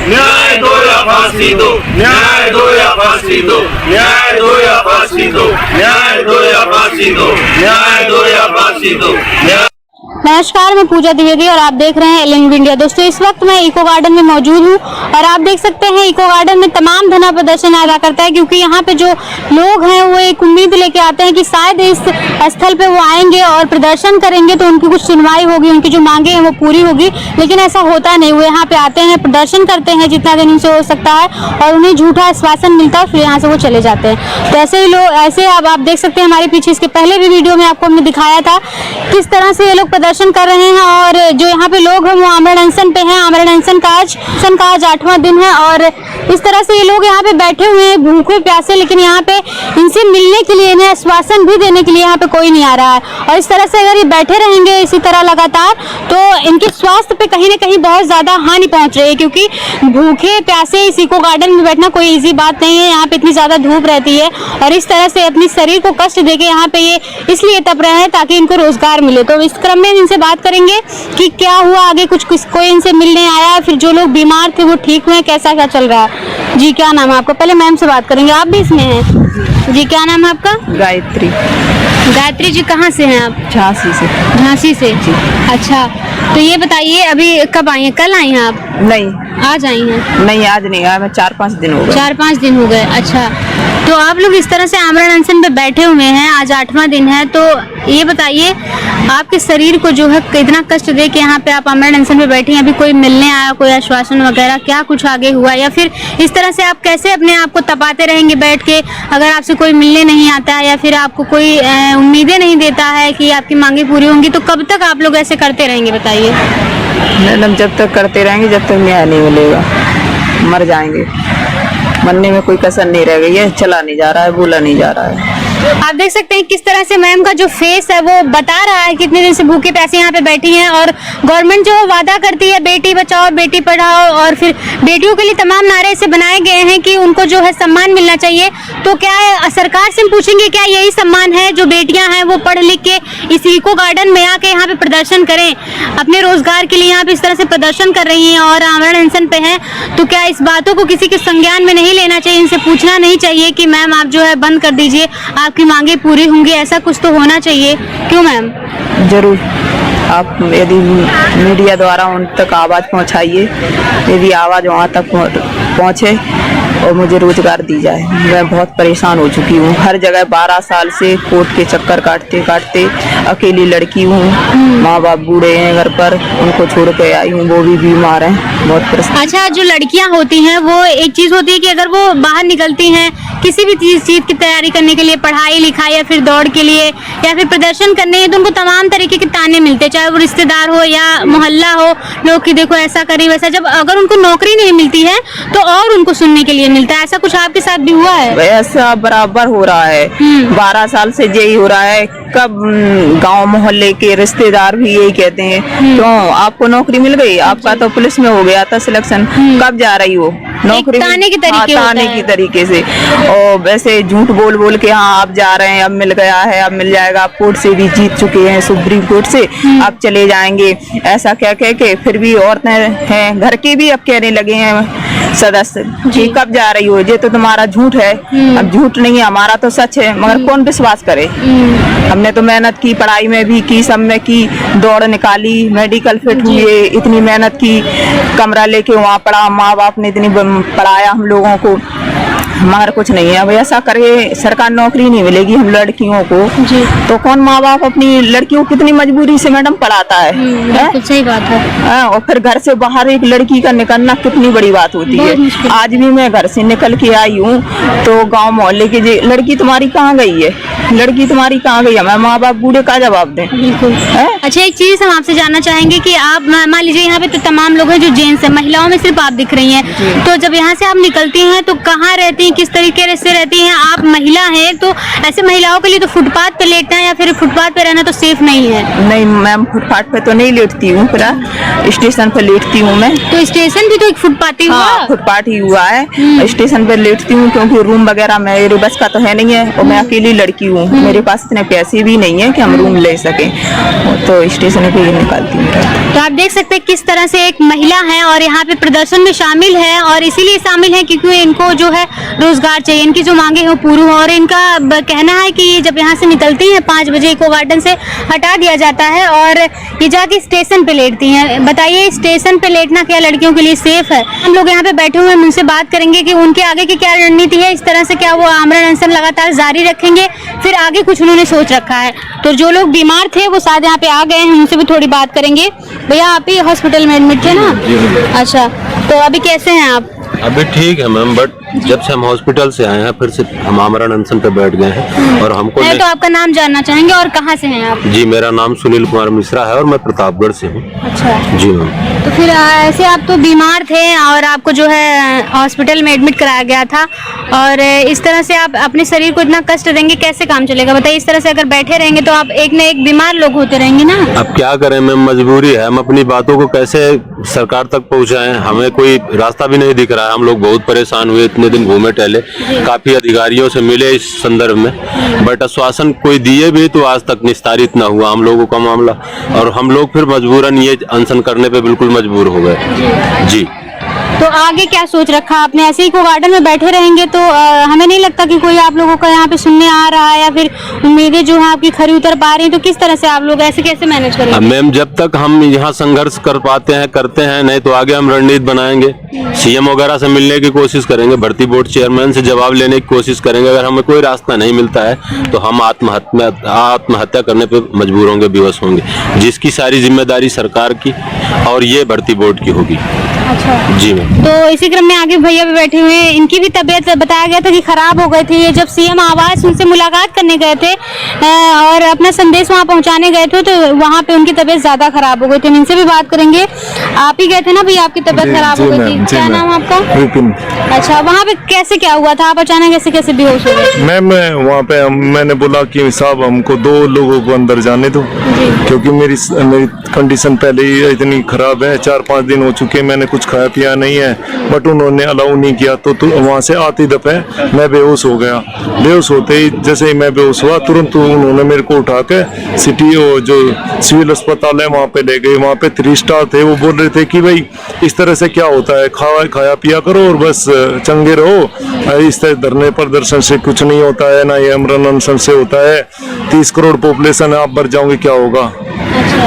न्याय दो या फांसी दो, न्याय दो या फांसी दो, न्याय दो या फांसी दो, न्याय दो या फांसी दो, न्याय दो या फांसी दो। नमस्कार, मैं पूजा द्विवेदी और आप देख रहे हैं एलिंग इंडिया। दोस्तों, इस वक्त मैं इको गार्डन में मौजूद हूं और आप देख सकते हैं इको गार्डन में तमाम धरना प्रदर्शन अदा करता है, क्योंकि यहाँ पे जो लोग हैं वो एक उम्मीद लेके आते हैं कि शायद इस स्थल पे वो आएंगे और प्रदर्शन करेंगे तो उनकी कुछ सुनवाई होगी, उनकी जो मांगे हैं वो पूरी होगी। लेकिन ऐसा होता नहीं। वो यहाँ पे आते हैं, प्रदर्शन करते हैं जितना दिन से हो सकता है और उन्हें झूठा आश्वासन मिलता है, फिर यहाँ से वो चले जाते हैं। तो ऐसे ही लोग ऐसे अब आप देख सकते हैं हमारे पीछे, इसके पहले भी वीडियो में आपको हमने दिखाया था किस तरह से ये लोग प्रदर्शन कर रहे हैं। और जो यहाँ पे लोग हैं वो आमरण अनशन पे हैं। आमरण अनशन का आज 8वां दिन है और इस तरह से ये लोग यहाँ पे बैठे हुए हैं भूखे प्यासे, लेकिन यहाँ पे इनसे मिलने के लिए, इन्हें आश्वासन भी देने के लिए यहाँ पे कोई नहीं आ रहा है। और इस तरह से अगर ये बैठे रहेंगे इसी तरह लगातार तो इनके स्वास्थ्य पे कहीं ना कहीं बहुत ज्यादा हानि पहुंच रही है, क्योंकि भूखे प्यासे इस इको गार्डन में बैठना कोई ईजी बात नहीं है। यहाँ पे इतनी ज्यादा धूप रहती है और इस तरह से अपने शरीर को कष्ट देके यहाँ पे ये इसलिए तप रहे हैं ताकि इनको रोजगार मिले। तो इस क्रम में इनसे बात करेंगे कि क्या हुआ आगे, कुछ कोई इनसे मिलने आया, फिर जो लोग बीमार थे वो ठीक हुए, कैसा क्या चल रहा है। जी, क्या नाम है आपका? पहले मैम से बात करेंगे, आप भी इसमें हैं। जी, क्या नाम है आपका? गायत्री। गायत्री जी, कहाँ से हैं आप? झांसी से। झांसी से जी। अच्छा, तो ये बताइए अभी कब आई हैं? कल आई हैं आप? नहीं, आज आई हैं? नहीं आज नहीं आया, मैं 4-5 दिन हो गए। 4-5 दिन हो गए। अच्छा, तो आप लोग इस तरह से आमरण अनशन पे बैठे हुए हैं, आज 8वां दिन है, तो ये बताइए आपके शरीर को जो है कितना कष्ट दे के यहाँ पे आप आमरण अनशन पे बैठी हैं, अभी कोई मिलने आया, कोई आश्वासन वगैरह, क्या कुछ आगे हुआ, या फिर इस तरह से आप कैसे अपने आप को तपाते रहेंगे बैठ के अगर आपसे कोई मिलने नहीं आता है या फिर आपको कोई उम्मीदें नहीं देता है कि आपकी मांगे पूरी होंगी, तो कब तक आप लोग ऐसे करते रहेंगे बताइए? मैडम, जब तक करते रहेंगे जब तक न्याय नहीं मिलेगा, मर जाएंगे। मरने में कोई कसर नहीं रह गई है, चला नहीं जा रहा है, बोला नहीं जा रहा है। आप देख सकते हैं किस तरह से मैम का जो फेस है वो बता रहा है कितने दिन से भूखे प्यासे यहाँ पे बैठी हैं। और गवर्नमेंट जो वादा करती है बेटी बचाओ बेटी पढ़ाओ और फिर बेटियों के लिए तमाम नारे ऐसे बनाए गए हैं कि उनको जो है सम्मान मिलना चाहिए, तो क्या सरकार से हम पूछेंगे क्या यही सम्मान है जो बेटियां हैं वो पढ़ लिख के इस इको गार्डन में आके यहाँ पे प्रदर्शन करें, अपने रोजगार के लिए यहाँ पे इस तरह से प्रदर्शन कर रही हैं और आमरण अनशन पे हैं, तो क्या इस बातों को किसी के संज्ञान में नहीं लेना चाहिए? इनसे पूछना नहीं चाहिए कि मैम आप जो है बंद कर दीजिए, आपकी मांगे पूरी होंगी, ऐसा कुछ तो होना चाहिए, क्यों मैम? जरूर, आप यदि मीडिया द्वारा उन तक आवाज़ पहुंचाइए, यदि आवाज़ वहां तक पहुंचे और मुझे रोजगार दी जाए। मैं बहुत परेशान हो चुकी हूँ, हर जगह 12 साल से कोर्ट के चक्कर काटते काटते अकेली लड़की हूँ, माँ बाप बूढ़े हैं घर पर, उनको छोड़ के आई हूँ, वो भी बीमार हैं, बहुत परेशान। अच्छा, जो लड़कियां होती हैं वो एक चीज होती है कि अगर वो बाहर निकलती हैं किसी भी चीज की तैयारी करने के लिए, पढ़ाई लिखाई या फिर दौड़ के लिए या फिर प्रदर्शन करने हैं, तो उनको तमाम तरीके के ताने मिलते हैं, चाहे वो रिश्तेदार हो या मोहल्ला हो, लोग कि देखो ऐसा करी वैसा। जब अगर उनको नौकरी नहीं मिलती है तो और उनको सुनने के लिए मिलता है। ऐसा कुछ आपके साथ भी हुआ है? ऐसा बराबर हो रहा है, 12 साल से यही हो रहा है। कब गांव मोहल्ले के रिश्तेदार भी यही कहते हैं, क्यों आपको नौकरी मिल गई, आपका तो पुलिस में हो गया था सिलेक्शन, कब जा रही हो नौकरी? ताने के तरीके, ताने की तरीके से, और वैसे झूठ बोल बोल के हाँ आप जा रहे हैं, अब मिल गया है, अब मिल जाएगा, आप कोर्ट से भी जीत चुके हैं, सुप्रीम कोर्ट से, आप चले जाएंगे, ऐसा क्या कह के फिर भी औरतें हैं घर के भी अब कहने लगे हैं सदस्य जी कब जा रही हो, ये तो तुम्हारा झूठ है। अब झूठ नहीं है, हमारा तो सच है, मगर कौन विश्वास करे? हमने तो मेहनत की, पढ़ाई में भी की, सब में की, दौड़ निकाली, मेडिकल फिट हुए, इतनी मेहनत की, कमरा लेके वहाँ पढ़ा, माँ बाप ने इतनी पढ़ाया हम लोगों को, मगर कुछ नहीं है। अब ऐसा करके सरकार नौकरी नहीं मिलेगी हम लड़कियों को जी, तो कौन माँ बाप अपनी लड़कियों को कितनी मजबूरी से मैडम पढ़ाता है? सही बात है। और फिर घर से बाहर एक लड़की का निकलना कितनी बड़ी बात होती है। आज भी मैं घर से निकल के आई हूँ तो गांव मोहल्ले के लड़की तुम्हारी कहाँ गई है, लड़की तुम्हारी कहाँ गई है, मैं माँ बाप बूढ़े का जवाब दें? बिल्कुल। अच्छा, एक चीज हम आपसे जानना चाहेंगे कि आप मान लीजिए यहाँ पे तो तमाम लोग हैं जो जेंट्स है, महिलाओं में सिर्फ आप दिख रही हैं, तो जब यहाँ से आप निकलती हैं तो कहाँ रहती हैं, किस तरीके से रहती हैं? आप महिला हैं तो ऐसे महिलाओं के लिए तो फुटपाथ पे लेटना या फिर फुटपाथ पे रहना तो सेफ नहीं है। नहीं मैम, फुटपाथ पे तो नहीं लेटती हूँ, पूरा स्टेशन पे लेटती हूँ मैं। तो स्टेशन भी तो एक फुटपाथ ही हुआ। हाँ, फुटपाथ ही हुआ है। स्टेशन पे लेटती हूँ क्योंकि रूम वगैरह मेरे बस का तो है नहीं है और मैं अकेली लड़की हूँ, मेरे पास इतने पैसे भी नहीं है कि हम रूम ले सकें, तो स्टेशन पे ही निकालती हूँ। तो आप देख सकते हैं किस तरह से एक महिला है और यहाँ पे प्रदर्शन में शामिल है, और इसीलिए शामिल है क्योंकि इनको जो है रोजगार चाहिए, इनकी जो मांगे हैं पूरी हो। और इनका कहना है कि जब यहाँ से निकलती हैं 5 बजे इको गार्डन से हटा दिया जाता है और ये जाके स्टेशन पे लेटती हैं। बताइए, स्टेशन पे लेटना क्या लड़कियों के लिए सेफ है? हम लोग यहाँ पे बैठे हुए हैं, उनसे बात करेंगे कि उनके आगे की क्या रणनीति है। इस तरह से क्या वो आमरण अनशन लगातार जारी रखेंगे, फिर आगे कुछ उन्होंने सोच रखा है? तो जो लोग बीमार थे वो शायद यहाँ पे आ गए हैं, उनसे भी थोड़ी बात करेंगे। भैया आप ही हॉस्पिटल में एडमिट थे ना? अच्छा, तो अभी कैसे हैं आप? अभी ठीक है मैम, बट जब से हम हॉस्पिटल से आए हैं फिर से हम आमरण अनशन पे बैठ गए हैं और हमको मैं तो आपका नाम जानना चाहेंगे और कहाँ से हैं आप? जी, मेरा नाम सुनील कुमार मिश्रा है और मैं प्रतापगढ़ से हूँ। अच्छा जी मैम। तो फिर ऐसे आप तो बीमार थे और आपको जो है हॉस्पिटल में एडमिट कराया गया था, और इस तरह से आप अपने शरीर को इतना कष्ट देंगे, कैसे काम चलेगा बताइए? इस तरह से अगर बैठे रहेंगे तो आप एक न एक बीमार लोग होते रहेंगे ना। अब क्या करें मैम, मजबूरी है। हम अपनी बातों को कैसे सरकार तक पहुँचाएं, हमें कोई रास्ता भी नहीं दिख रहा है। हम लोग बहुत परेशान हुए, इतने दिन घूमे टहले, काफी अधिकारियों से मिले इस संदर्भ में, बट आश्वासन कोई दिए भी तो आज तक निस्तारित ना हुआ हम लोगों का मामला, और हम लोग फिर मजबूरन ये अनशन करने पे बिल्कुल मजबूर हो गए। जी, तो आगे क्या सोच रखा आपने? ऐसे ही को गार्डन में बैठे रहेंगे तो हमें नहीं लगता कि कोई आप लोगों का यहाँ पे सुनने आ रहा है या फिर उम्मीदें जो है आपकी खरी उतर पा रही हैं, तो किस तरह से आप लोग ऐसे कैसे मैनेज करेंगे? मैम जब तक हम यहाँ संघर्ष कर पाते हैं करते हैं, नहीं तो आगे हम रणनीति बनाएंगे, सीएम वगैरह से मिलने की कोशिश करेंगे, भर्ती बोर्ड चेयरमैन से जवाब लेने की कोशिश करेंगे। अगर हमें कोई रास्ता नहीं मिलता है तो हम आत्महत्या करने पे मजबूर होंगे, विवश होंगे, जिसकी सारी जिम्मेदारी सरकार की और ये भर्ती बोर्ड की होगी। अच्छा जी मैम। तो इसी क्रम में आगे भैया भी बैठे हुए हैं, इनकी भी तबीयत बताया गया था कि खराब हो गई थी। ये जब सीएम आवास उनसे मुलाकात करने गए थे और अपना संदेश वहां पहुंचाने गए थे, तो वहां पे उनकी तबीयत ज्यादा खराब हो गई थी। हम इनसे भी बात करेंगे। आप ही गए थे ना भैया, आपकी तबीयत खराब हो गई थी, क्या नाम आपका? विपिन। अच्छा, वहाँ पे कैसे क्या हुआ था? आप अचानक कैसे बेहोश हो गए? मैम वहाँ पे मैंने बोला कि साहब हमको 2 लोगों को अंदर जाने दो, क्योंकि मेरी कंडीशन पहले ही इतनी खराब है। 4-5 दिन हो चुके, मैंने कुछ खाया पिया नहीं है, बट उन्होंने अलाउ नहीं किया। तो वहाँ से आती दफे मैं बेहोश हो गया। बेहोश होते ही जैसे ही मैं बेहोश हुआ, तुरंत उन्होंने मेरे को उठा के सिटी जो सिविल अस्पताल है वहाँ पे ले गए। वहाँ पे 3 स्टार थे, वो बोल रहे थे कि भाई इस तरह से क्या होता है, खाया पिया करो और बस चंगे रहो। इस तरह धरने प्रदर्शन से कुछ नहीं होता है, ना ये आमरण अनशन से होता है। 30 करोड़ पॉपुलेशन है, आप मर जाओगे क्या होगा?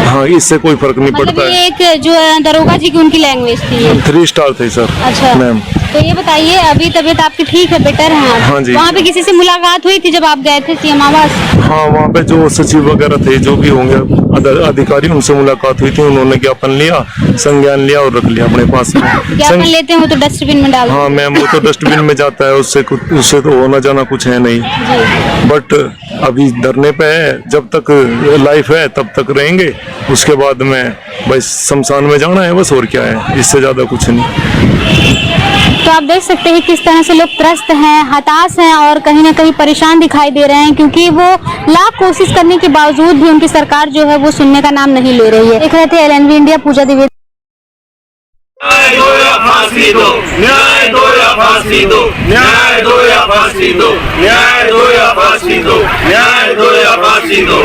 हाँ, इससे कोई फर्क नहीं मतलब पड़ता है। ये एक जो दरोगा जी की उनकी लैंग्वेज थी ये। 3 स्टार थे सर। अच्छा मैम, तो ये बताइए, अभी तबीयत आपकी ठीक है, बेटर है आप? हाँ जी। वहाँ पे किसी से मुलाकात हुई थी जब आप गए थे सीएम आवास? हाँ, वहाँ पे जो सचिव वगैरह थे, जो भी होंगे अधिकारी, उनसे मुलाकात हुई थी। उन्होंने ज्ञापन लिया, संज्ञान लिया और रख लिया अपने पास में। ज्ञापन लेते हो तो डस्टबिन में डाल? हाँ मैम, वो तो डस्टबिन में जाता है, उससे तो होना जाना कुछ है नहीं। बट अभी धरने पे है, जब तक लाइफ है तब तक रहेंगे, उसके बाद में बस शमशान में जाना है बस, और क्या है, इससे ज्यादा कुछ नहीं। तो आप देख सकते हैं किस तरह से लोग त्रस्त हैं, हताश हैं और कहीं ना कहीं परेशान दिखाई दे रहे हैं, क्योंकि वो लाख कोशिश करने के बावजूद भी उनकी सरकार जो है वो सुनने का नाम नहीं ले रही है। देख रहे थे LNV इंडिया, पूजा द्विवेदी। न्याय दो या फांसी दो, न्याय दो या फांसी दो, न्याय दो या फांसी दो, न्याय दो या फांसी दो, न्याय दो या फांसी दो।